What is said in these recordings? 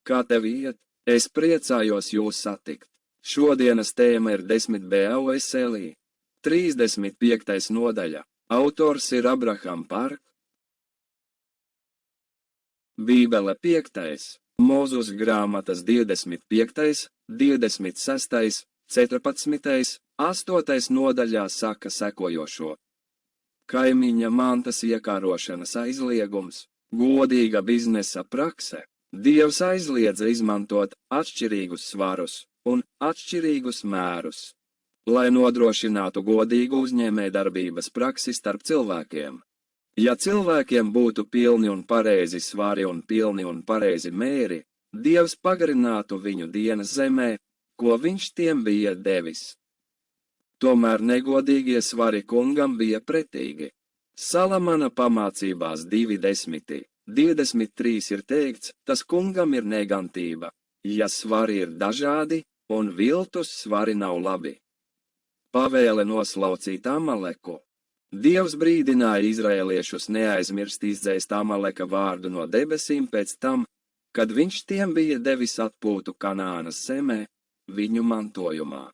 Kā tev iet? Es priecājos jūs satikt. Šodienas tēma ir 10b Eselī, 35. nodaļa. Autors ir Abraham Park. Bībele 5. Mūzus grāmatas 25., 26., 14., 8. nodaļā saka sekojošo. Kaimiņa mantas iekārošanas aizliegums, godīga biznesa prakse. Dievs aizliedza izmantot atšķirīgus svarus un atšķirīgus mērus, lai nodrošinātu godīgu uzņēmējdarbības praksi starp cilvēkiem. Ja cilvēkiem būtu pilni un pareizi svari un pilni un pareizi mēri, Dievs pagarinātu viņu dienas zemē, ko viņš tiem bija devis. Tomēr negodīgie svari kungam bija pretīgi. Salamana pamācībās 2:10. 23 ir teikts, tas kungam ir negantība, ja svari ir dažādi un viltus svari nav labi. Pavēle noslaucīt Amaleku. Dievs brīdināja izraēliešus neaizmirst izdzēst Amaleka vārdu no debesīm pēc tam, kad viņš tiem bija devis atpūtu Kanānas zemē, viņu mantojumā.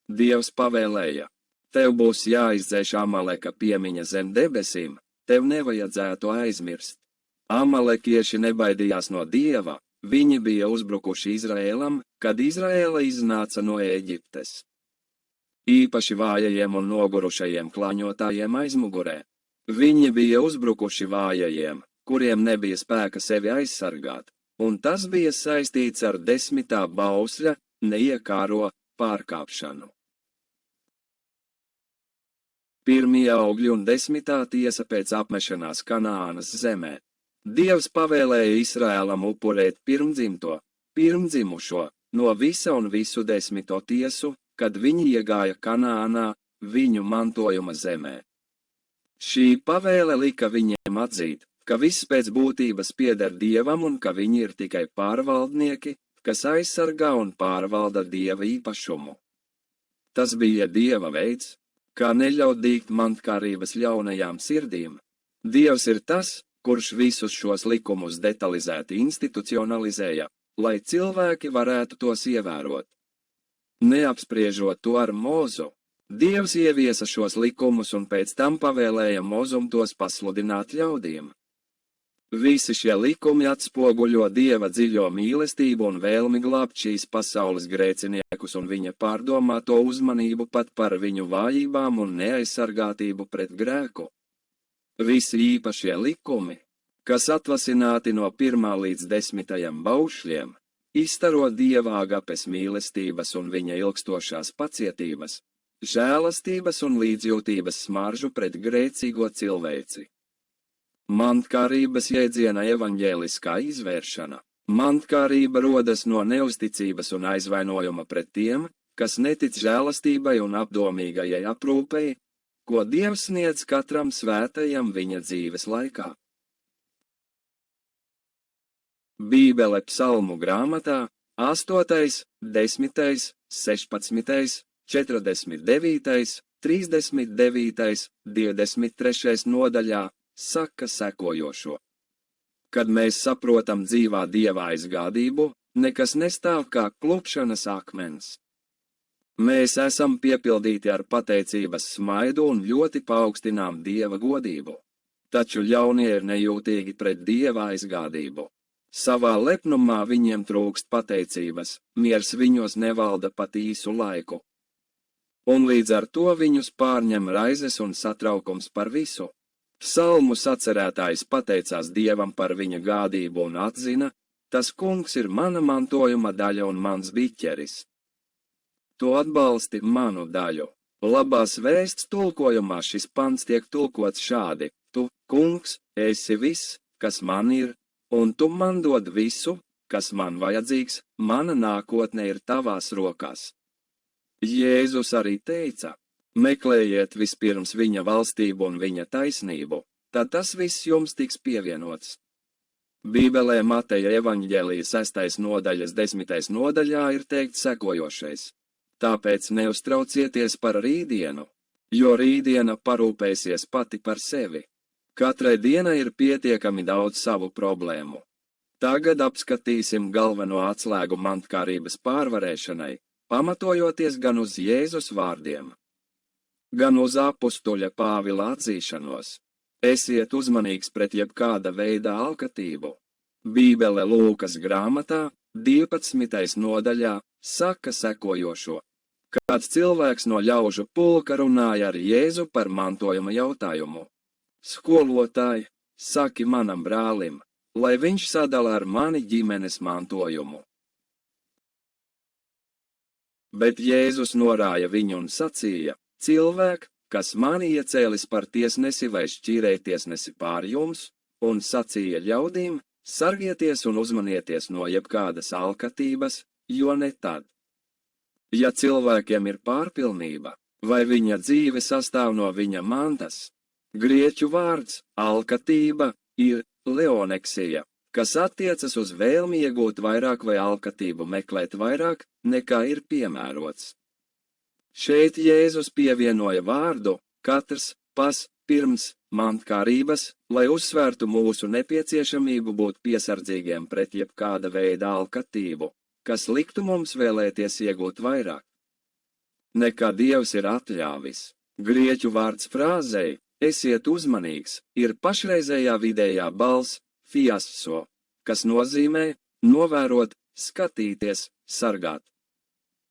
Dievs pavēlēja, tev būs jāizdzēš Amaleka piemiņa zem debesīm, tev nevajadzētu aizmirst. Amalekieši nebaidījās no Dieva, viņi bija uzbrukuši Izraēlam, kad Izraēla iznāca no Ēģiptes. Īpaši vājajiem un nogurušajiem klaņotājiem aizmugurē. Viņi bija uzbrukuši vājajiem, kuriem nebija spēka sevi aizsargāt, un tas bija saistīts ar 10. bausļa neiekāro pārkāpšanu. 1. augļi un 10. tiesa pēc apmešanās Kanānas zemē. Dievs pavēlēja Izraēlam upurēt pirmdzimto, pirmdzimušo, no visa un visu 10. tiesu, kad viņi iegāja Kanānā, viņu mantojuma zemē. Šī pavēle lika viņiem atzīt, ka viss pēc būtības pieder Dievam un ka viņi ir tikai pārvaldnieki, kas aizsargā un pārvalda Dieva īpašumu. Tas bija Dieva veids, kā neļaut dīgt mantkārības ļaunajām sirdīm. Dievs ir tas, kurš visus šos likumus detalizēti institucionalizēja, lai cilvēki varētu tos ievērot. Neapspriežot to ar Mozu, Dievs ieviesa šos likumus un pēc tam pavēlēja Mozum tos pasludināt ļaudīm. Visi šie likumi atspoguļo Dieva dziļo mīlestību un vēlmi glābt šīs pasaules grēciniekus un viņa pārdomāto uzmanību pat par viņu vājībām un neaizsargātību pret grēku. Visi īpašie likumi, kas atvasināti no 1. līdz 10. baušļiem, izstaro Dieva agapes mīlestības un viņa ilgstošās pacietības, žēlastības un līdzjūtības smaržu pret grēcīgo cilvēci. Mantkārības jēdziena evaņģēliskā izvēršana. Mantkārība rodas no neusticības un aizvainojuma pret tiem, kas netic žēlastībai un apdomīgajai aprūpei, ko Dievs sniedz katram svētajam viņa dzīves laikā. Bībele psalmu grāmatā 8., 10., 16., 49., 39., 23. nodaļā saka sekojošo. Kad mēs saprotam dzīvā Dieva aizgādību, nekas nestāv kā klupšanas akmens. Mēs esam piepildīti ar pateicības smaidu un ļoti paaugstinām Dieva godību. Taču ļaunie ir nejūtīgi pret Dieva aizgādību. Savā lepnumā viņiem trūkst pateicības, miers viņos nevalda pat īsu laiku. Un līdz ar to viņus pārņem raizes un satraukums par visu. Psalmu sacerētājs pateicās Dievam par viņa gādību un atzina, tas kungs ir mana mantojuma daļa un mans biķeris. Tu atbalsti manu daļu. Labās vēsts tulkojumā šis pants tiek tulkots šādi. Tu, kungs, esi viss, kas man ir, un tu man dod visu, kas man vajadzīgs, mana nākotne ir tavās rokās. Jēzus arī teica, meklējiet vispirms viņa valstību un viņa taisnību, tad tas viss jums tiks pievienots. Bībelē Mateja evaņģēlija 6. nodaļas 10. nodaļā ir teikt sekojošais. Tāpēc neuztraucieties par rītdienu, jo rītdiena parūpēsies pati par sevi. Katrai dienai ir pietiekami daudz savu problēmu. Tagad apskatīsim galveno atslēgu mantkārības pārvarēšanai, pamatojoties gan uz Jēzus vārdiem, gan uz apustuļa Pāvila atzīšanos. Esiet uzmanīgs pret jebkāda veida alkatību. Bībele Lūkas grāmatā, 12. nodaļā, saka sekojošo. Kāds cilvēks no ļaužu pulka runāja ar Jēzu par mantojuma jautājumu. Skolotāj, saki manam brālim, lai viņš sadala ar mani ģimenes mantojumu. Bet Jēzus norāja viņu un sacīja: cilvēk, kas mani iecēlis par tiesnesi vai šķīrēja tiesnesi pār jums, un sacīja ļaudīm: sargieties un uzmanieties no jebkādas alkatības, jo ne tad. Ja cilvēkiem ir pārpilnība, vai viņa dzīve sastāv no viņa mantas, grieķu vārds alkatība ir leoneksija, kas attiecas uz vēlmi iegūt vairāk vai alkatību meklēt vairāk, nekā ir piemērots. Šeit Jēzus pievienoja vārdu katrs pirms mantkārības, lai uzsvērtu mūsu nepieciešamību būt piesardzīgiem pret jebkāda veida alkatību, kas liktu mums vēlēties iegūt vairāk, nekā Dievs ir atļāvis. Grieķu vārds frāzei esiet uzmanīgs ir pašreizējā vidējā balss fiasso, kas nozīmē novērot, skatīties, sargāt.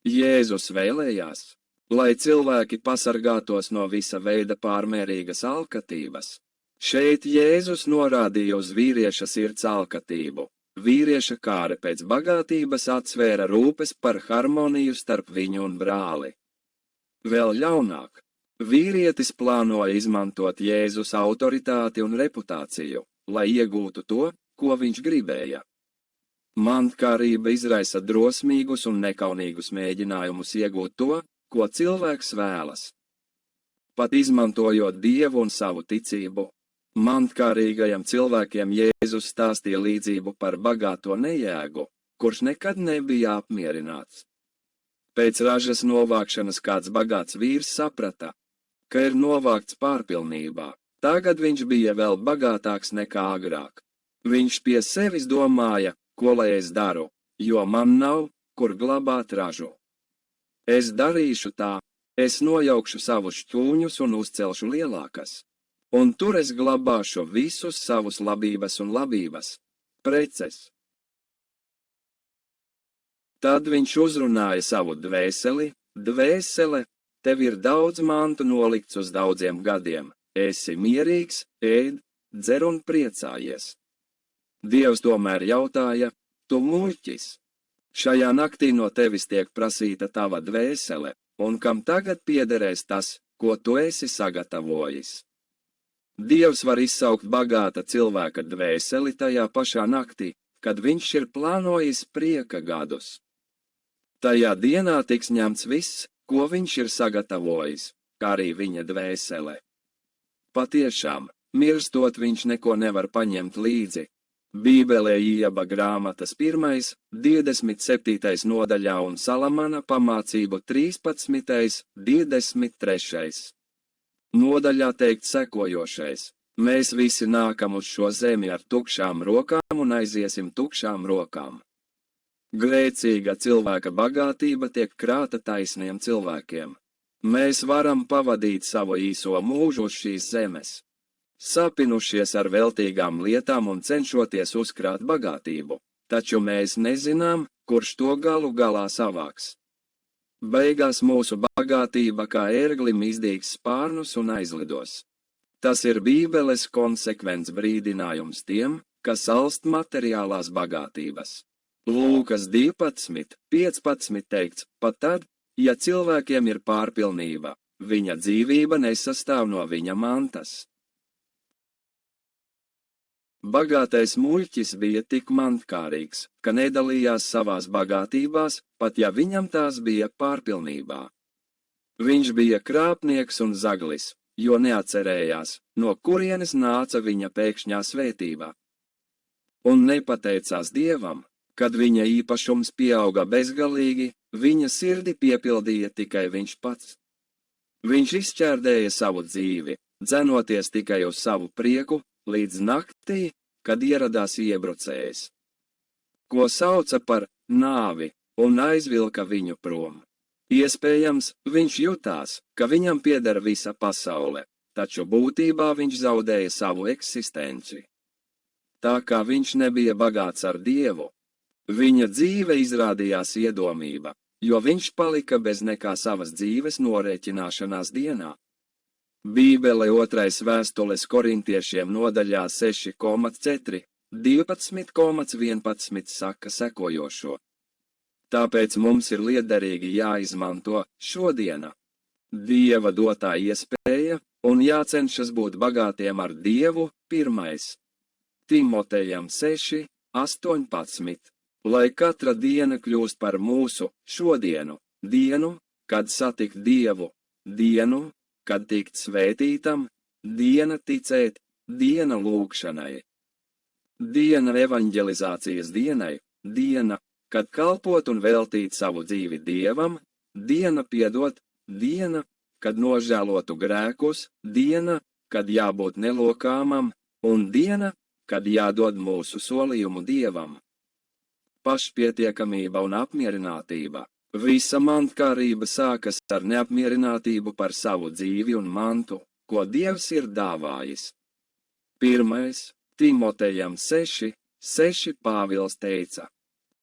Jēzus vēlējās, lai cilvēki pasargātos no visa veida pārmērīgas alkatības. Šeit Jēzus norādīja uz vīrieša sirds alkatību. Vīrieša kāre pēc bagātības atsvēra rūpes par harmoniju starp viņu un brāli. Vēl ļaunāk, vīrietis plānoja izmantot Jēzus autoritāti un reputāciju, lai iegūtu to, ko viņš gribēja. Mantkārība izraisa drosmīgus un nekaunīgus mēģinājumus iegūt to, ko cilvēks vēlas. Pat izmantojot Dievu un savu ticību, mantkārīgajam cilvēkiem Jēzus stāstīja līdzību par bagāto nejēgu, kurš nekad nebija apmierināts. Pēc ražas novākšanas kāds bagāts vīrs saprata, ka ir novākts pārpilnībā. Tagad viņš bija vēl bagātāks nekā agrāk. Viņš pie sevis domāja, ko lai es daru, jo man nav, kur glabāt ražu. Es darīšu tā, es nojaukšu savus šķūņus un uzcelšu lielākas, un tur es glabāšu visus savus labības un labības, preces. Tad viņš uzrunāja savu dvēseli: dvēsele, tev ir daudz mantu nolikts uz daudziem gadiem, esi mierīgs, ēd, dzer un priecājies. Dievs tomēr jautāja: tu muļķis! Šajā naktī no tevis tiek prasīta tava dvēsele, un kam tagad piederēs tas, ko tu esi sagatavojis? Dievs var izsaukt bagāta cilvēka dvēseli tajā pašā naktī, kad viņš ir plānojis prieka gadus. Tajā dienā tiks ņemts viss, ko viņš ir sagatavojis, kā arī viņa dvēsele. Patiešām, mirstot viņš neko nevar paņemt līdzi. Bībelē Ieba grāmatas 1., 27. nodaļā un Salamana pamācību 13., 23. nodaļā teikt sekojošais: mēs visi nākam uz šo zemi ar tukšām rokām un aiziesim tukšām rokām. Grēcīga cilvēka bagātība tiek krāta taisniem cilvēkiem. Mēs varam pavadīt savu īso mūžu uz šīs zemes, sapinušies ar veltīgām lietām un cenšoties uzkrāt bagātību, taču mēs nezinām, kurš to galu galā savāks. Beigās mūsu bagātība kā ērglim izdīgs spārnus un aizlidos. Tas ir Bībeles konsekvents brīdinājums tiem, kas alst materiālās bagātības. Lūkas 12, 15 teikts: pat tad, ja cilvēkiem ir pārpilnība, viņa dzīvība nesastāv no viņa mantas. Bagātais muļķis bija tik mantkārīgs, ka nedalījās savās bagātībās, pat ja viņam tās bija pārpilnībā. Viņš bija krāpnieks un zaglis, jo neatcerējās, no kurienes nāca viņa pēkšņā svētība. Un nepateicās Dievam, kad viņa īpašums pieauga bezgalīgi, viņa sirdi piepildīja tikai viņš pats. Viņš izšķērdēja savu dzīvi, dzenoties tikai uz savu prieku, līdz naktī, kad ieradās iebrucējs. ko sauca par nāvi, un aizvilka viņu prom. Iespējams, viņš jutās, ka viņam pieder visa pasaule, taču būtībā viņš zaudēja savu eksistenci. Tā kā viņš nebija bagāts ar Dievu, viņa dzīve izrādījās iedomība, jo viņš palika bez nekā savas dzīves norēķināšanās dienā. Bībele 2. vēstules korintiešiem nodaļā 6,4, 12,11 saka sekojošo. Tāpēc mums ir liederīgi jāizmanto šodiena Dieva dotā iespēja un jācenšas būt bagātiem ar Dievu 1. Timotejam 6, 18, lai katra diena kļūst par mūsu šodienu, dienu, kad satikt Dievu, dienu, kad tikt svētītam, diena ticēt, diena lūgšanai, diena evanģelizācijas dienai, diena, kad kalpot un veltīt savu dzīvi Dievam, diena piedot, diena, kad nožēlotu grēkus, diena, kad jābūt nelokāmam, un diena, kad jādod mūsu solījumu Dievam. Pašpietiekamība un apmierinātība. Visa mantkārība sākas ar neapmierinātību par savu dzīvi un mantu, ko Dievs ir dāvājis. 1. Timotejam 6, 6 Pāvils teica: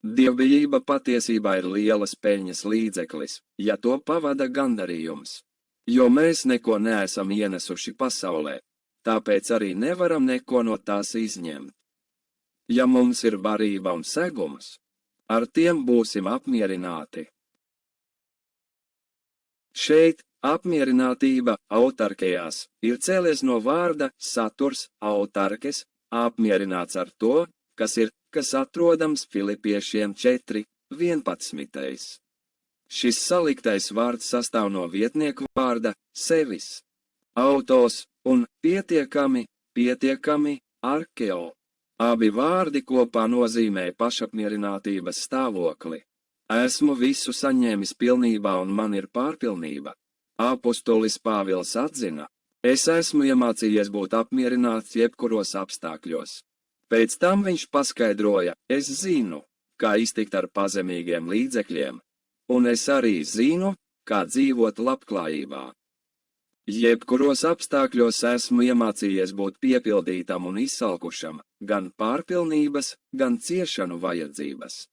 Dievbijība patiesībā ir lielas peļņas līdzeklis, ja to pavada gandarījums, jo mēs neko neesam ienesuši pasaulē, tāpēc arī nevaram neko no tās izņemt. Ja mums ir barība un segums, ar tiem būsim apmierināti. Šeit apmierinātība autarkejās ir cēlies no vārda saturs autarkes, apmierināts ar to, kas atrodams Filipiešiem 4, 11. Šis saliktais vārds sastāv no vietnieku vārda sevis, autos un pietiekami, arkeo. Abi vārdi kopā nozīmē pašapmierinātības stāvokli. Esmu visu saņēmis pilnībā un man ir pārpilnība. Apostolis Pāvils atzina: es esmu iemācījies būt apmierināts jebkuros apstākļos. Pēc tam viņš paskaidroja: es zinu, kā iztikt ar pazemīgiem līdzekļiem, un es arī zinu, kā dzīvot labklājībā. Jebkuros apstākļos esmu iemācījies būt piepildītam un izsalkušam, gan pārpilnības, gan ciešanu vajadzības.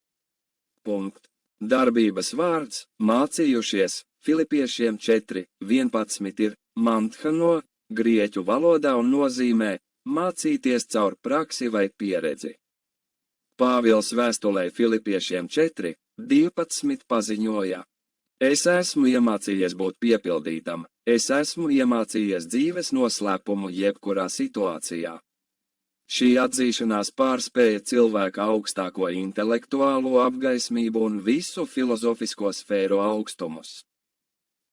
Punkt. Darbības vārds mācījušies Filipiešiem 4, 11 ir manthano grieķu valodā un nozīmē mācīties caur praksi vai pieredzi. Pāvils vēstulē Filipiešiem 4, 12 paziņoja: es esmu iemācījies būt piepildītam, es esmu iemācījies dzīves noslēpumu jebkurā situācijā. Šī atzīšanās pārspēja cilvēka augstāko intelektuālo apgaismību un visu filozofisko sfēru augstumus.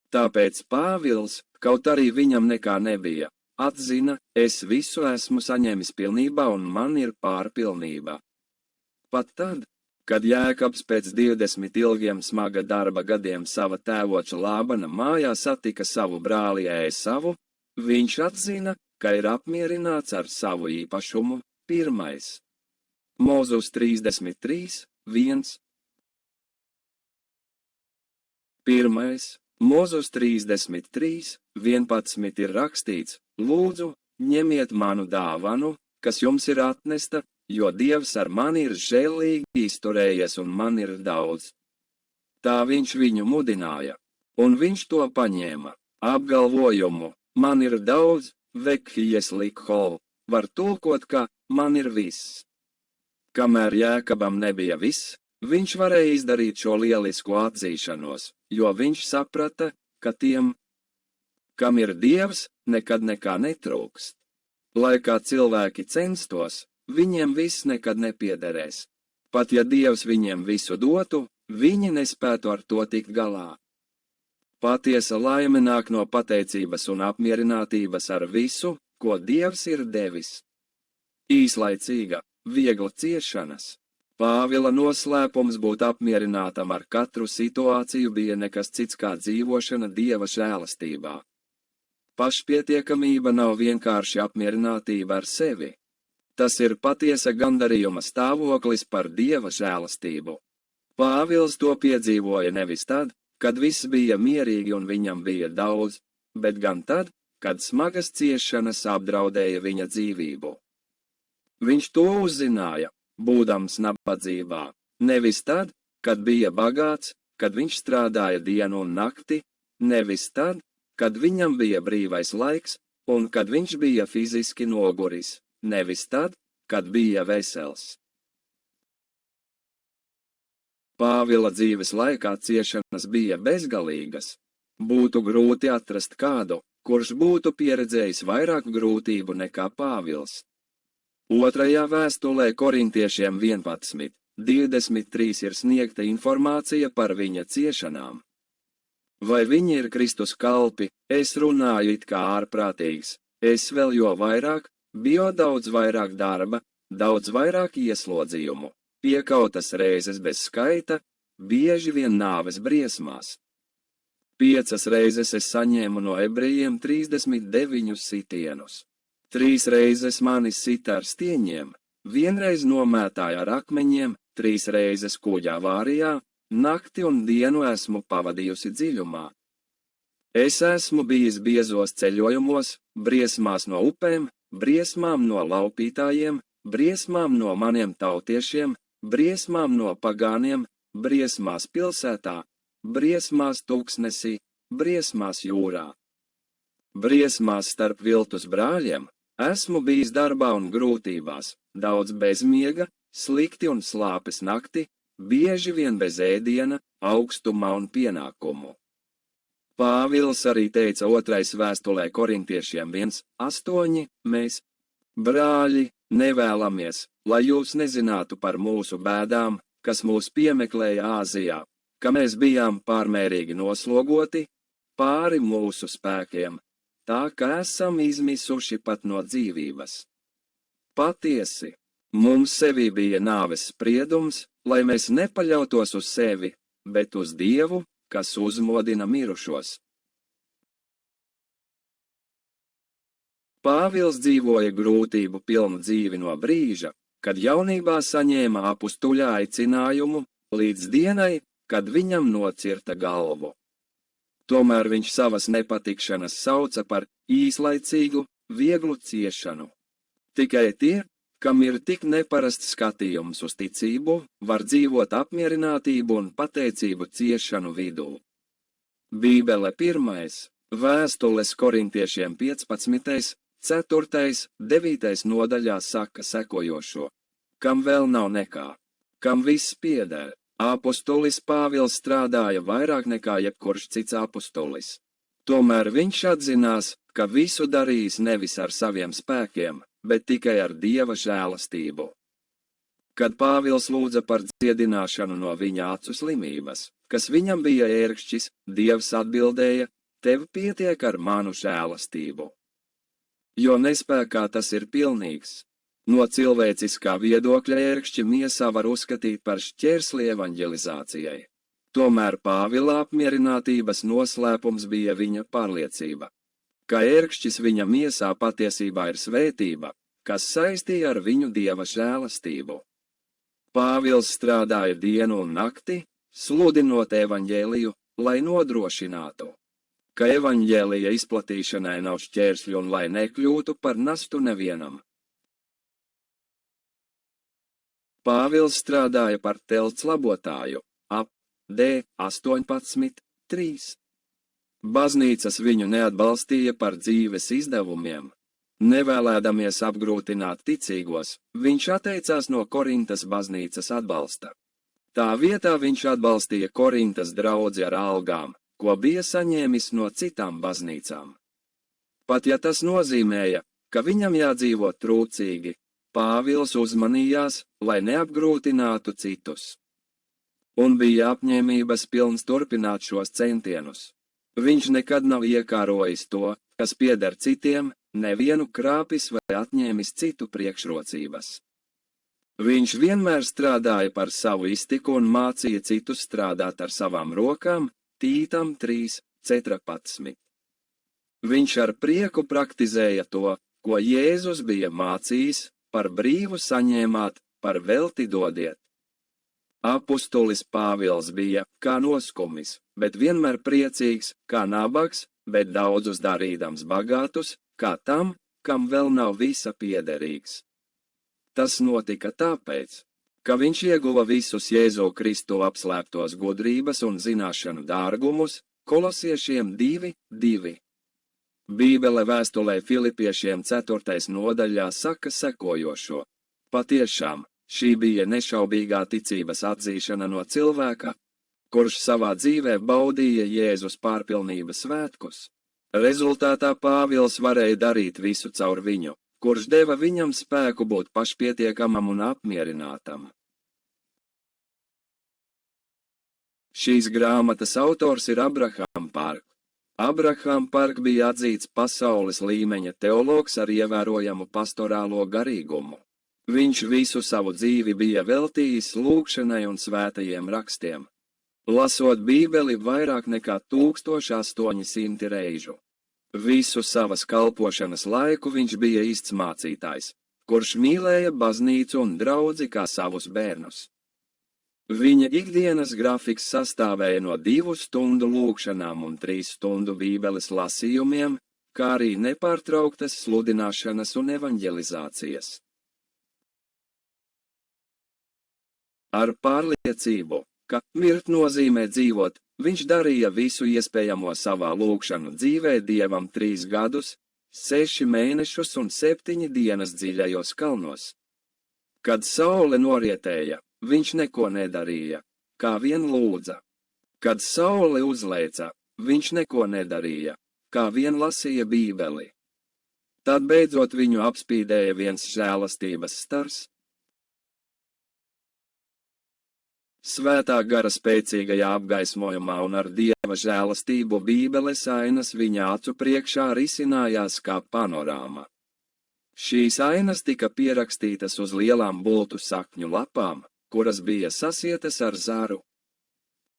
Tāpēc Pāvils, kaut arī viņam nekā nebija, atzina: es visu esmu saņēmis pilnībā un man ir pārpilnība. Pat tad, kad Jēkabs pēc 20 ilgiem smaga darba gadiem sava tēvoča Lābana mājā satika savu brāli Ēsavu, viņš atzina, ka ir apmierināts ar savu īpašumu 1. Mūzus 33, 1. 1. Mūzus 33, 11 ir rakstīts: lūdzu, ņemiet manu dāvanu, kas jums ir atnesta, jo Dievs ar mani ir žēlīgi izturējies un man ir daudz. Tā viņš viņu mudināja, un viņš to paņēma. Apgalvojumu man ir daudz, vekhies likho, var tulkot, ka man ir viss. Kamēr Jēkabam nebija viss, viņš varēja izdarīt šo lielisko atzīšanos, jo viņš saprata, ka tiem, kam ir Dievs, nekad nekā netrūkst. Lai kā cilvēki censtos, viņiem viss nekad nepiederēs. Pat ja Dievs viņiem visu dotu, viņi nespētu ar to tikt galā. Patiesa laime nāk no pateicības un apmierinātības ar visu, ko Dievs ir devis. Īslaicīga, viegla ciešanas. Pāvila noslēpums būt apmierinātam ar katru situāciju bija nekas cits kā dzīvošana Dieva žēlastībā. Pašpietiekamība nav vienkārši apmierinātība ar sevi. Tas ir patiesa gandarījuma stāvoklis par Dieva žēlastību. Pāvils to piedzīvoja nevis tad, kad viss bija mierīgi un viņam bija daudz, bet gan tad, kad smagas ciešanas apdraudēja viņa dzīvību. Viņš to uzzināja, būdams nabadzībā, nevis tad, kad bija bagāts, kad viņš strādāja dienu un nakti, nevis tad, kad viņam bija brīvais laiks un kad viņš bija fiziski noguris, nevis tad, kad bija vesels. Pāvila dzīves laikā ciešanas bija bezgalīgas. Būtu grūti atrast kādu, kurš būtu pieredzējis vairāk grūtību nekā Pāvils. Otrajā vēstulē Korintiešiem 11:23 ir sniegta informācija par viņa ciešanām. Vai viņi ir Kristus kalpi, es runāju it kā ārprātīgs, es vēl jo vairāk, bio daudz vairāk darba, daudz vairāk ieslodzījumu, piekautas reizes bez skaita, bieži vien nāves briesmās. 5 reizes es saņēmu no ebrejiem 39 sitienus. 3 reizes mani sita ar stieņiem, 1 reiz nomētāja ar akmeņiem, 3 reizes kuģā vārijā, nakti un dienu esmu pavadījusi dziļumā. Es esmu bijis biezos ceļojumos, briesmās no upēm, briesmām no laupītājiem, briesmām no maniem tautiešiem, briesmām no pagāniem, briesmās pilsētā, briesmās tūkstnesī, briesmās jūrā. Briesmās starp viltus brāļiem, esmu bijis darbā un grūtībās, daudz bezmiega, slikti un slāpes nakti, bieži vien bez ēdiena, augstumā un pienākumu. Pāvils arī teica 2. vēstulē Korintiešiem 1:8, mēs, brāļi, nevēlamies, lai jūs nezinātu par mūsu bēdām, kas mūs piemeklēja Āzijā, ka mēs bijām pārmērīgi noslogoti, pāri mūsu spēkiem, tā ka esam izmisuši pat no dzīvības. Patiesi, mums sevī bija nāves spriedums, lai mēs nepaļautos uz sevi, bet uz Dievu, kas uzmodina mirušos. Pāvils dzīvoja grūtību pilnu dzīvi no brīža, kad jaunībā saņēma apustuļa aicinājumu, līdz dienai, kad viņam nocirta galvu. Tomēr viņš savas nepatikšanas sauca par īslaicīgu, vieglu ciešanu. Tikai tie, kam ir tik neparasts skatījums uz ticību, var dzīvot apmierinātību un pateicību ciešanu vidū. Bībele 1. Vēstules Korintiešiem 15. 4. 9. nodaļā saka sekojošo: kam vēl nav nekā, kam viss pieder. Apostolis Pāvils strādāja vairāk nekā jebkurš cits apostolis. Tomēr viņš atzinās, ka visu darījis nevis ar saviem spēkiem, bet tikai ar Dieva žēlastību. Kad Pāvils lūdza par dziedināšanu no viņa acu slimības, kas viņam bija ērkšķis, Dievs atbildēja: tev pietiek ar manu žēlastību. Jo nespēkā tas ir pilnīgs. No cilvēciskā viedokļa ērkšķi miesā var uzskatīt par šķērsli evaņģelizācijai. Tomēr Pāvila apmierinātības noslēpums bija viņa pārliecība, ka ērkšķis viņa miesā patiesībā ir svētība, kas saistīja ar viņu Dieva žēlastību. Pāvils strādāja dienu un nakti, sludinot evaņģēliju, lai nodrošinātu, ka evaņģēlija izplatīšanai nav šķērsļu un lai nekļūtu par nastu nevienam. Pāvils strādāja par telts labotāju, ap D 18:3. Baznīcas viņu neatbalstīja par dzīves izdevumiem. Nevēlēdamies apgrūtināt ticīgos, viņš atteicās no Korintas baznīcas atbalsta. Tā vietā viņš atbalstīja Korintas draudzi ar algām, ko bija saņēmis no citām baznīcām. Pat ja tas nozīmēja, ka viņam jādzīvo trūcīgi, Pāvils uzmanījās, lai neapgrūtinātu citus. Un bija apņēmības pilns turpināt šos centienus. Viņš nekad nav iekārojis to, kas pieder citiem, nevienu krāpis vai atņēmis citu priekšrocības. Viņš vienmēr strādāja par savu iztiku un mācīja citus strādāt ar savām rokām, Tītam 3:14. Viņš ar prieku praktizēja to, ko Jēzus bija mācījis, par brīvu saņēmāt, par velti dodiet. Apustulis Pāvils bija kā noskumis, bet vienmēr priecīgs, kā nabags, bet daudzus darīdams bagātus, kā tam, kam vēl nav visa piederīgs. Tas notika tāpēc, ka viņš ieguva visus Jēzu Kristu apslēptos gudrības un zināšanu dārgumus, Kolosiešiem 2:2. Bībele vēstulē Filipiešiem 4. nodaļā saka sekojošo: patiešām, šī bija nešaubīgā ticības atzīšana no cilvēka, kurš savā dzīvē baudīja Jēzus pārpilnības svētkus. Rezultātā Pāvils varēja darīt visu caur viņu, kurš deva viņam spēku būt pašpietiekamam un apmierinātam. Šīs grāmatas autors ir Abraham Park. Abraham Park bija atzīts pasaules līmeņa teologs ar ievērojamu pastorālo garīgumu. Viņš visu savu dzīvi bija veltījis lūgšanai un svētajiem rakstiem, lasot Bībeli vairāk nekā 1800 reižu. Visu savas kalpošanas laiku viņš bija īsts mācītājs, kurš mīlēja baznīcu un draudzi kā savus bērnus. Viņa ikdienas grafiks sastāvēja no 2 stundu lūgšanām un 3 stundu Bībeles lasījumiem, kā arī nepārtrauktas sludināšanas un evanģelizācijas. Ar pārliecību, ka mirt nozīmē dzīvot, viņš darīja visu iespējamo savā lūgšanu dzīvē Dievam 3 gadus, 6 mēnešus un 7 dienas dziļajos kalnos. Kad saule norietēja, viņš neko nedarīja, kā vien lūdza. Kad saule uzlēca, viņš neko nedarīja, kā vien lasīja Bībeli. Tad beidzot viņu apspīdēja viens žēlastības stars. Svētā gara spēcīgajā apgaismojumā un ar Dieva žēlastību Bībeles ainas viņa acu priekšā risinājās kā panorāma. Šīs ainas tika pierakstītas uz lielām bultu sakņu lapām, kuras bija sasietas ar zaru.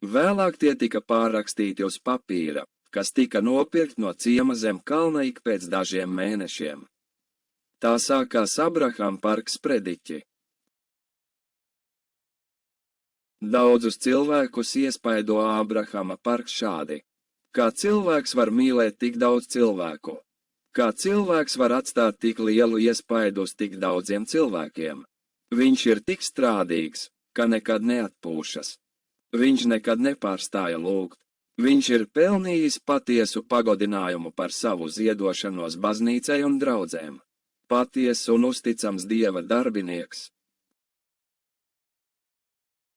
Vēlāk tie tika pārrakstīti uz papīra, kas tika nopirkt no ciema zem kalna ik pēc dažiem mēnešiem. Tā sākās Abraham Parks prediķi. Daudzus cilvēkus iespaido Abrahama Parks šādi: kā cilvēks var mīlēt tik daudz cilvēku? Kā cilvēks var atstāt tik lielu iespaidu uz tik daudziem cilvēkiem? Viņš ir tik strādīgs, ka nekad neatpūšas. Viņš nekad nepārstāja lūgt. Viņš ir pelnījis patiesu pagodinājumu par savu ziedošanos baznīcai un draudzēm. Patiess un uzticams Dieva darbinieks.